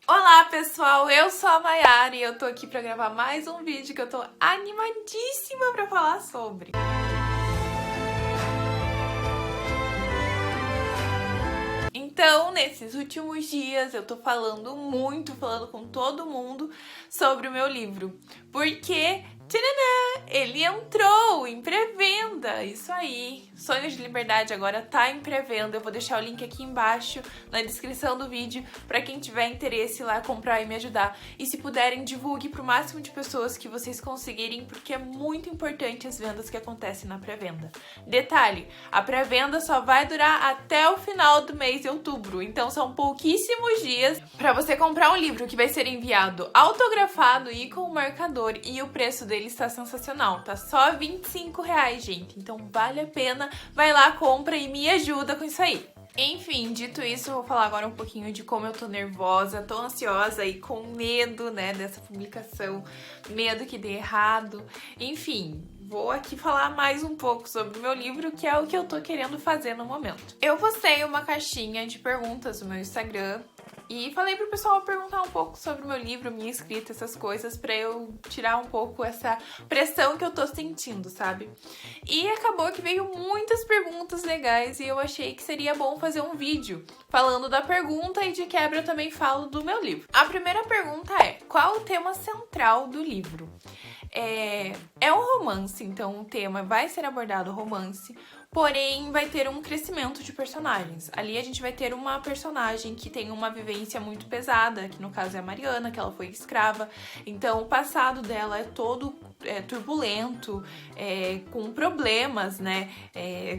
Olá pessoal, eu sou a Mayara e eu tô aqui pra gravar mais um vídeo que eu tô animadíssima pra falar sobre. Então, nesses últimos dias eu tô falando com todo mundo sobre o meu livro, porque tcharam, ele entrou em pré-venda, isso aí, Sonhos de Liberdade agora tá em pré-venda. Eu vou deixar o link aqui embaixo na descrição do vídeo pra quem tiver interesse lá comprar e me ajudar. E se puderem, divulgue pro máximo de pessoas que vocês conseguirem, porque é muito importante as vendas que acontecem na pré-venda. Detalhe, a pré-venda só vai durar até o final do mês de outubro, então são pouquíssimos dias pra você comprar um livro que vai ser enviado autografado e com marcador, e o preço dele está sensacional, tá só R$25, gente, então vale a pena, vai lá, compra e me ajuda com isso aí. Enfim, dito isso, eu vou falar agora um pouquinho de como eu tô nervosa, tô ansiosa e com medo, né, dessa publicação, medo que dê errado, enfim. Vou aqui falar mais um pouco sobre o meu livro, que é o que eu tô querendo fazer no momento. Eu postei uma caixinha de perguntas no meu Instagram e falei pro pessoal perguntar um pouco sobre o meu livro, minha escrita, essas coisas, pra eu tirar um pouco essa pressão que eu tô sentindo, sabe? E acabou que veio muitas perguntas legais e eu achei que seria bom fazer um vídeo falando da pergunta, e de quebra eu também falo do meu livro. A primeira pergunta é: qual o tema central do livro? É um romance, então o tema vai ser abordado romance, porém vai ter um crescimento de personagens. Ali a gente vai ter uma personagem que tem uma vivência muito pesada, que no caso é a Mariana, que ela foi escrava. Então o passado dela é todo turbulento, com problemas, né?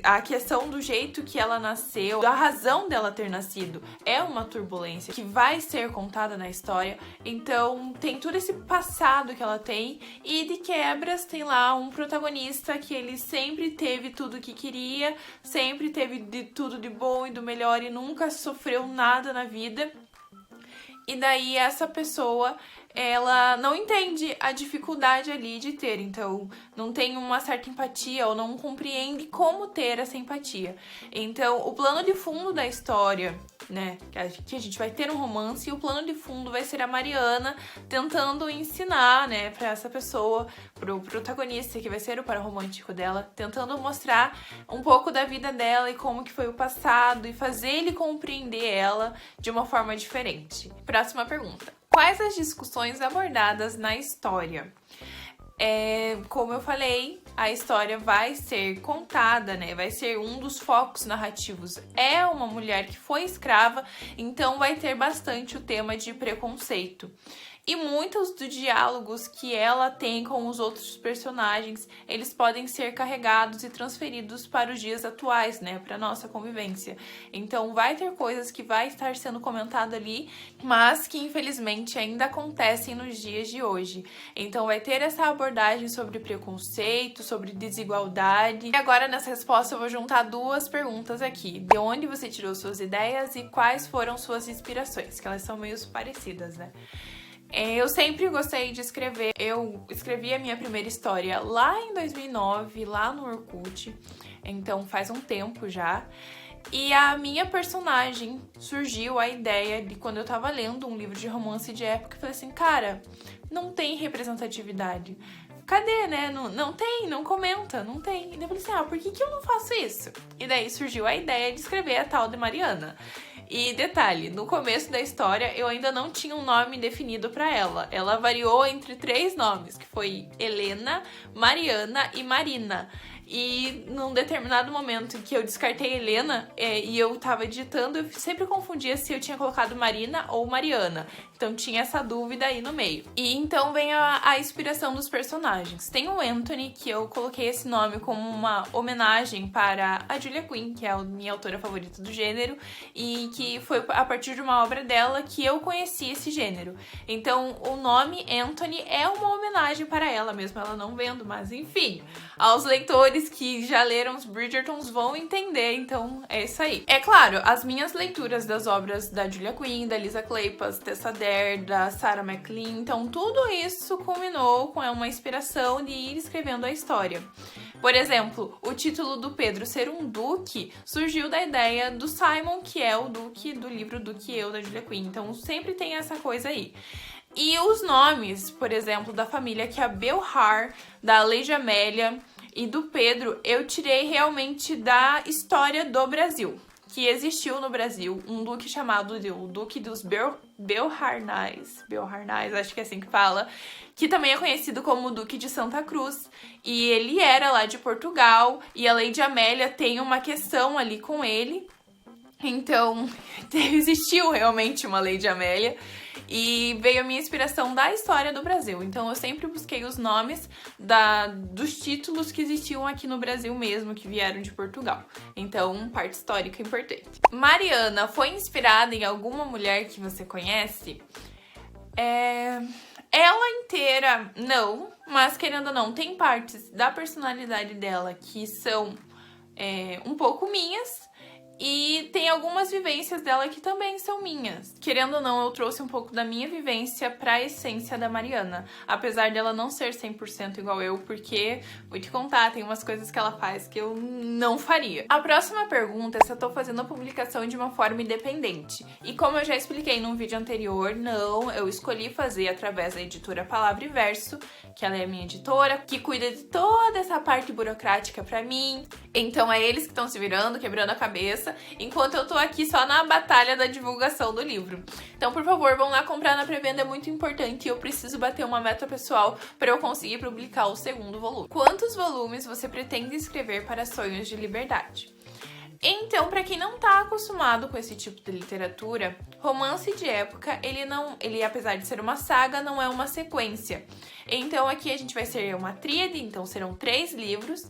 A questão do jeito que ela nasceu, a razão dela ter nascido, é uma turbulência que vai ser contada na história. Então tem todo esse passado que ela tem, e de quebras tem lá um protagonista que ele sempre teve tudo o que queria, sempre teve de tudo de bom e do melhor e nunca sofreu nada na vida. E daí essa pessoa, ela não entende a dificuldade ali de ter, então não tem uma certa empatia ou não compreende como ter essa empatia. Então o plano de fundo da história, né, que a gente vai ter um romance, e o plano de fundo vai ser a Mariana tentando ensinar, né, pra essa pessoa, pro protagonista, que vai ser o par romântico dela, tentando mostrar um pouco da vida dela e como que foi o passado, e fazer ele compreender ela de uma forma diferente. Próxima pergunta: quais as discussões abordadas na história? Como eu falei, a história vai ser contada, né? Vai ser um dos focos narrativos. É uma mulher que foi escrava, então vai ter bastante o tema de preconceito. E muitos dos diálogos que ela tem com os outros personagens, eles podem ser carregados e transferidos para os dias atuais, né, para nossa convivência. Então vai ter coisas que vai estar sendo comentado ali, mas que infelizmente ainda acontecem nos dias de hoje. Então vai ter essa abordagem sobre preconceito, sobre desigualdade. E agora nessa resposta eu vou juntar duas perguntas aqui: de onde você tirou suas ideias e quais foram suas inspirações, que elas são meio parecidas, né? Eu sempre gostei de escrever. Eu escrevi a minha primeira história lá em 2009, lá no Orkut, então faz um tempo já. E a minha personagem surgiu a ideia de quando eu tava lendo um livro de romance de época. Eu falei assim, cara, não tem representatividade. Cadê, né? Não tem, não comenta, não tem. E daí eu falei assim, por que eu não faço isso? E daí surgiu a ideia de escrever a tal de Mariana. E detalhe, no começo da história eu ainda não tinha um nome definido pra ela. Ela variou entre 3 nomes, que foi Helena, Mariana e Marina. E num determinado momento que eu descartei Helena e eu tava digitando, eu sempre confundia se eu tinha colocado Marina ou Mariana. Então tinha essa dúvida aí no meio. E então vem a inspiração dos personagens. Tem o Anthony, que eu coloquei esse nome como uma homenagem para a Julia Quinn, que é a minha autora favorita do gênero, e que foi a partir de uma obra dela que eu conheci esse gênero. Então o nome Anthony é uma homenagem para ela, mesmo ela não vendo, mas enfim, aos leitores que já leram os Bridgertons vão entender, então é isso aí. É claro, as minhas leituras das obras da Julia Quinn, da Lisa Kleypas, Tessa Dare, da Sarah McLean, então tudo isso culminou com uma inspiração de ir escrevendo a história. Por exemplo, o título do Pedro ser um duque surgiu da ideia do Simon, que é o duque do livro Duque e Eu, da Julia Quinn. Então sempre tem essa coisa aí. E os nomes, por exemplo, da família, que é a Belhar, da Lady Amélia e do Pedro, eu tirei realmente da história do Brasil. Que existiu no Brasil um duque chamado o Duque dos Beauharnais, acho que é assim que fala, que também é conhecido como o Duque de Santa Cruz. E ele era lá de Portugal, e a Lady Amélia tem uma questão ali com ele. Então, existiu realmente uma Lady Amélia. E veio a minha inspiração da história do Brasil. Então eu sempre busquei os nomes dos títulos que existiam aqui no Brasil mesmo, que vieram de Portugal. Então, parte histórica importante. Mariana foi inspirada em alguma mulher que você conhece? Ela inteira, não. Mas querendo ou não, tem partes da personalidade dela que são um pouco minhas. E tem algumas vivências dela que também são minhas. Querendo ou não, eu trouxe um pouco da minha vivência pra essência da Mariana. Apesar dela não ser 100% igual eu, porque, vou te contar, tem umas coisas que ela faz que eu não faria. A próxima pergunta é se eu tô fazendo a publicação de uma forma independente. E como eu já expliquei num vídeo anterior, não, eu escolhi fazer através da editora Palavra e Verso, que ela é a minha editora, que cuida de toda essa parte burocrática pra mim. Então é eles que estão se virando, quebrando a cabeça, enquanto eu tô aqui só na batalha da divulgação do livro. Então, por favor, vão lá comprar na pré-venda, é muito importante, e eu preciso bater uma meta pessoal para eu conseguir publicar o segundo volume. Quantos volumes você pretende escrever para Sonhos de Liberdade? Então, para quem não tá acostumado com esse tipo de literatura, romance de época, ele apesar de ser uma saga, não é uma sequência. Então aqui a gente vai ser uma tríade, então serão 3 livros,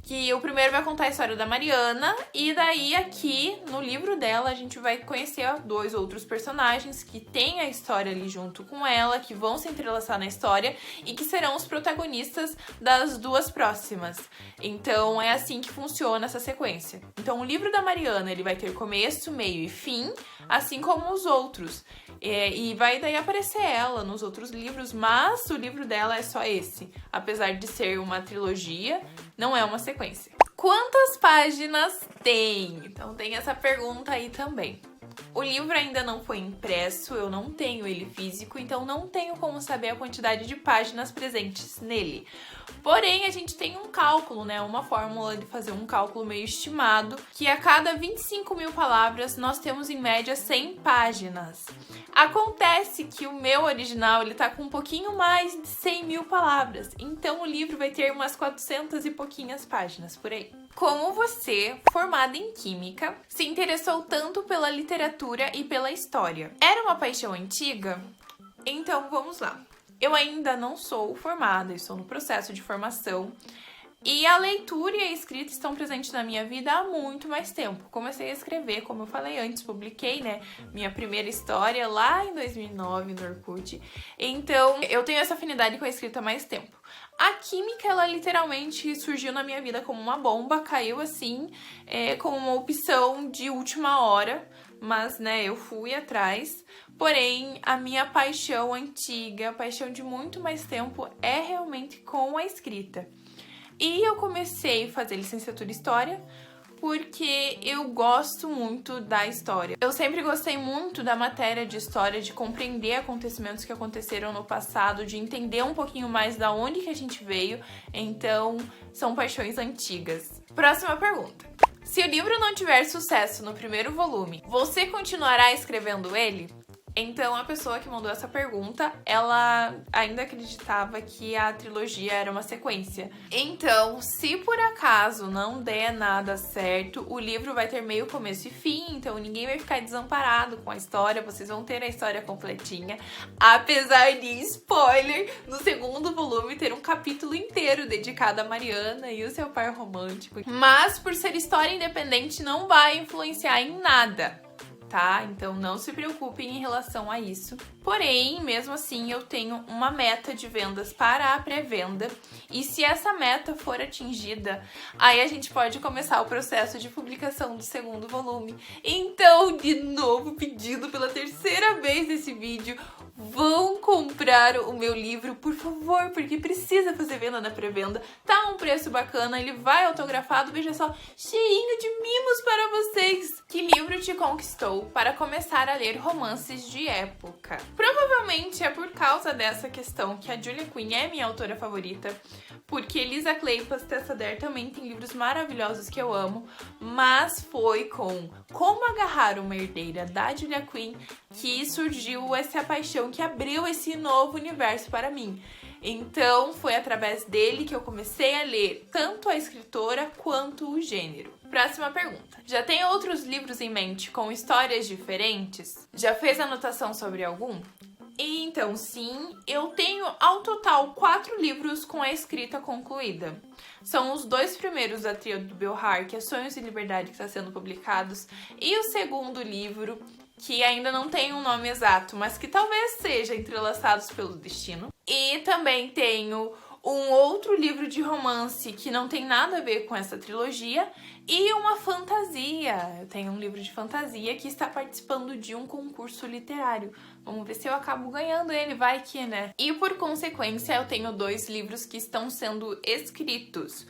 que o primeiro vai contar a história da Mariana, e daí aqui no livro dela a gente vai conhecer 2 outros personagens que têm a história ali junto com ela, que vão se entrelaçar na história e que serão os protagonistas das 2 próximas. Então é assim que funciona essa sequência. Então o livro da Mariana ele vai ter começo, meio e fim, assim como os outros. E vai daí aparecer ela nos outros livros, mas o livro dela é só esse. Apesar de ser uma trilogia, não é uma sequência. Quantas páginas tem? Então tem essa pergunta aí também. O livro ainda não foi impresso, eu não tenho ele físico, então não tenho como saber a quantidade de páginas presentes nele. Porém, a gente tem um cálculo, né? Uma fórmula de fazer um cálculo meio estimado, que a cada 25 mil palavras nós temos em média 100 páginas. Acontece que o meu original ele tá com um pouquinho mais de 100 mil palavras, então o livro vai ter umas 400 e pouquinhas páginas por aí. Como você, formada em Química, se interessou tanto pela literatura e pela história? Era uma paixão antiga? Então vamos lá. Eu ainda não sou formada, estou no processo de formação. E a leitura e a escrita estão presentes na minha vida há muito mais tempo. Comecei a escrever, como eu falei antes, publiquei, né, minha primeira história lá em 2009 no Orkut. Então, eu tenho essa afinidade com a escrita há mais tempo. A química, ela literalmente surgiu na minha vida como uma bomba, caiu assim, como uma opção de última hora, mas, né, eu fui atrás. Porém, a minha paixão antiga, a paixão de muito mais tempo, é realmente com a escrita. E eu comecei a fazer licenciatura em História porque eu gosto muito da história. Eu sempre gostei muito da matéria de história, de compreender acontecimentos que aconteceram no passado, de entender um pouquinho mais da onde que a gente veio. Então, são paixões antigas. Próxima pergunta. Se o livro não tiver sucesso no primeiro volume, você continuará escrevendo ele? Então, a pessoa que mandou essa pergunta, ela ainda acreditava que a trilogia era uma sequência. Então, se por acaso não der nada certo, o livro vai ter meio começo e fim, então ninguém vai ficar desamparado com a história, vocês vão ter a história completinha. Apesar de, spoiler, no segundo volume ter um capítulo inteiro dedicado a Mariana e o seu par romântico. Mas, por ser história independente, não vai influenciar em nada. tá? Então não se preocupem em relação a isso. Porém, mesmo assim, eu tenho uma meta de vendas para a pré-venda, e se essa meta for atingida, aí a gente pode começar o processo de publicação do segundo volume. Então, de novo, pedindo pela terceira vez nesse vídeo, vão comprar o meu livro, por favor, porque precisa fazer venda na pré-venda. Tá um preço bacana, ele vai autografado, veja só, cheinho de mimos para vocês. Que livro te conquistou para começar a ler romances de época? Provavelmente é por causa dessa questão que a Julia Quinn é minha autora favorita, porque Lisa Kleypas Tessader também tem livros maravilhosos que eu amo, mas foi com Como Agarrar uma Herdeira, da Julia Quinn, que surgiu essa paixão, que abriu esse novo universo para mim. Então foi através dele que eu comecei a ler tanto a escritora quanto o gênero. Próxima pergunta. Já tem outros livros em mente com histórias diferentes? Já fez anotação sobre algum? Então, sim, eu tenho ao total 4 livros com a escrita concluída. São os 2 primeiros da tríade do Belhar, que é Sonhos e Liberdade, que está sendo publicados, e o segundo livro, que ainda não tem um nome exato, mas que talvez seja Entrelaçados pelo Destino. E também tenho um outro livro de romance que não tem nada a ver com essa trilogia e uma fantasia. Eu tenho um livro de fantasia que está participando de um concurso literário. Vamos ver se eu acabo ganhando ele, vai que, né? E por consequência, eu tenho 2 livros que estão sendo escritos.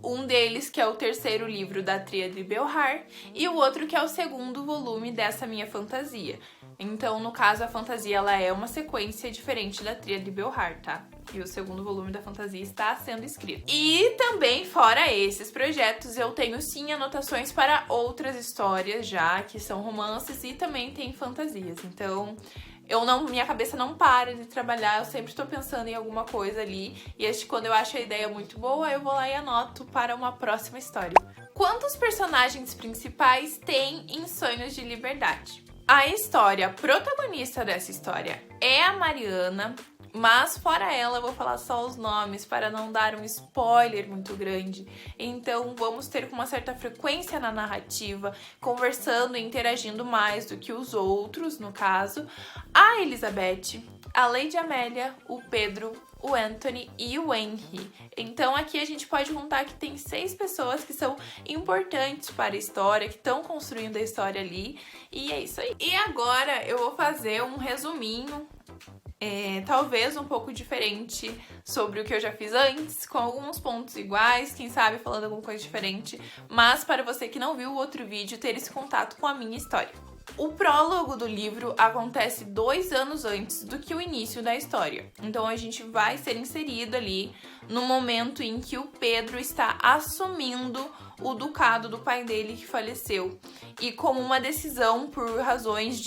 Um deles que é o terceiro livro da tríade Belhar e o outro que é o segundo volume dessa minha fantasia. Então, no caso, a fantasia ela é uma sequência diferente da tríade Belhar, tá? E o segundo volume da fantasia está sendo escrito. E também, fora esses projetos, eu tenho sim anotações para outras histórias já, que são romances e também tem fantasias. Então, minha cabeça não para de trabalhar, eu sempre estou pensando em alguma coisa ali. E quando eu acho a ideia muito boa, eu vou lá e anoto para uma próxima história. Quantos personagens principais tem em Sonhos de Liberdade? A história protagonista dessa história é a Mariana, mas fora ela eu vou falar só os nomes para não dar um spoiler muito grande. Então vamos ter com uma certa frequência na narrativa, conversando e interagindo mais do que os outros, no caso, a Elizabeth, a Lady Amélia, o Pedro, o Anthony e o Henry. Então aqui a gente pode contar que tem 6 pessoas que são importantes para a história, que estão construindo a história ali, e é isso aí. E agora eu vou fazer um resuminho, talvez um pouco diferente sobre o que eu já fiz antes, com alguns pontos iguais, quem sabe falando alguma coisa diferente, mas para você que não viu o outro vídeo, ter esse contato com a minha história. O prólogo do livro acontece 2 anos antes do que o início da história. Então a gente vai ser inserido ali no momento em que o Pedro está assumindo o ducado do pai dele que faleceu. E como uma decisão por razões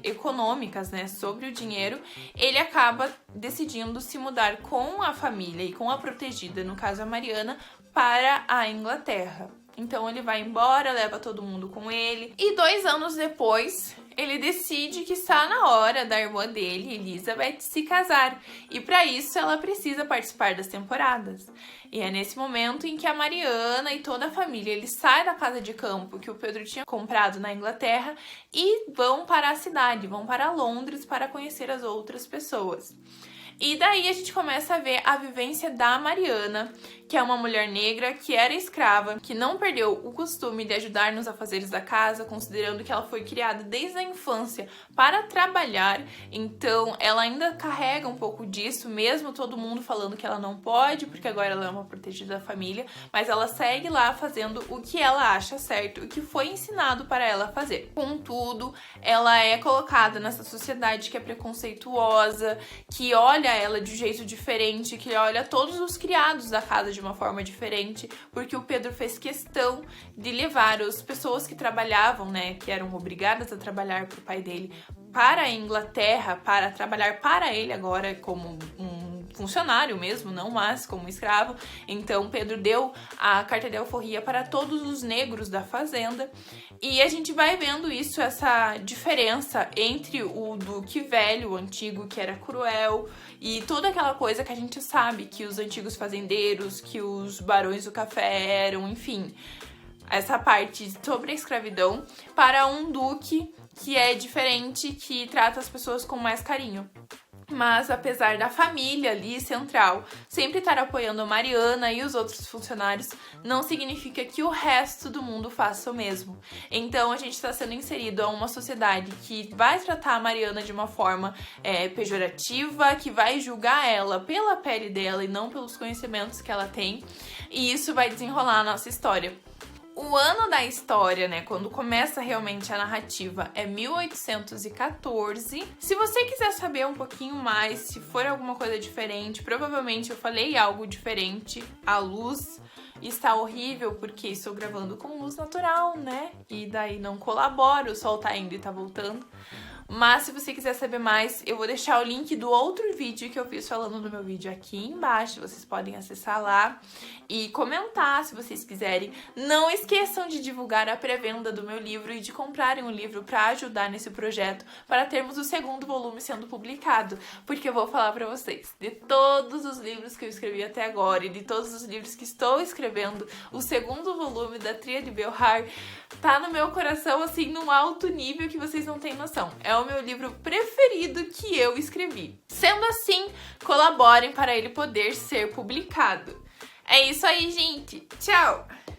econômicas, né, sobre o dinheiro, ele acaba decidindo se mudar com a família e com a protegida, no caso a Mariana, para a Inglaterra. Então ele vai embora, leva todo mundo com ele. E 2 anos depois, ele decide que está na hora da irmã dele, Elizabeth, se casar. E para isso ela precisa participar das temporadas. E é nesse momento em que a Mariana e toda a família, eles saem da casa de campo que o Pedro tinha comprado na Inglaterra e vão para a cidade, vão para Londres para conhecer as outras pessoas. E daí a gente começa a ver a vivência da Mariana, que é uma mulher negra que era escrava, que não perdeu o costume de ajudar nos afazeres da casa, considerando que ela foi criada desde a infância para trabalhar. Então ela ainda carrega um pouco disso, mesmo todo mundo falando que ela não pode, porque agora ela é uma protegida da família, mas ela segue lá fazendo o que ela acha certo, o que foi ensinado para ela fazer. Contudo, ela é colocada nessa sociedade que é preconceituosa, que olha ela de um jeito diferente, que olha todos os criados da casa de uma forma diferente, porque o Pedro fez questão de levar as pessoas que trabalhavam, né, que eram obrigadas a trabalhar pro pai dele, para a Inglaterra, para trabalhar para ele agora como um funcionário mesmo, não mais como escravo. Então Pedro deu a carta de alforria para todos os negros da fazenda. E a gente vai vendo isso, essa diferença entre o Duque velho, o antigo, que era cruel, e toda aquela coisa que a gente sabe que os antigos fazendeiros, que os barões do café eram, enfim, essa parte sobre a escravidão, para um duque que é diferente, que trata as pessoas com mais carinho. Mas apesar da família ali central sempre estar apoiando a Mariana e os outros funcionários, não significa que o resto do mundo faça o mesmo. Então a gente está sendo inserido a uma sociedade que vai tratar a Mariana de uma forma pejorativa, que vai julgar ela pela pele dela e não pelos conhecimentos que ela tem. E isso vai desenrolar a nossa história. O ano da história, né, quando começa realmente a narrativa, é 1814. Se você quiser saber um pouquinho mais, se for alguma coisa diferente, provavelmente eu falei algo diferente. A luz está horrível porque estou gravando com luz natural, né? E daí não colabora, o sol tá indo e tá voltando. Mas se você quiser saber mais, eu vou deixar o link do outro vídeo que eu fiz falando do meu vídeo aqui embaixo. Vocês podem acessar lá e comentar se vocês quiserem. Não esqueçam de divulgar a pré-venda do meu livro e de comprarem um livro para ajudar nesse projeto, para termos o segundo volume sendo publicado. Porque eu vou falar para vocês, de todos os livros que eu escrevi até agora e de todos os livros que estou escrevendo, o segundo volume da Tríade Belhar tá no meu coração, assim, num alto nível que vocês não têm noção. É o meu livro preferido que eu escrevi. Sendo assim, colaborem para ele poder ser publicado. É isso aí, gente. Tchau!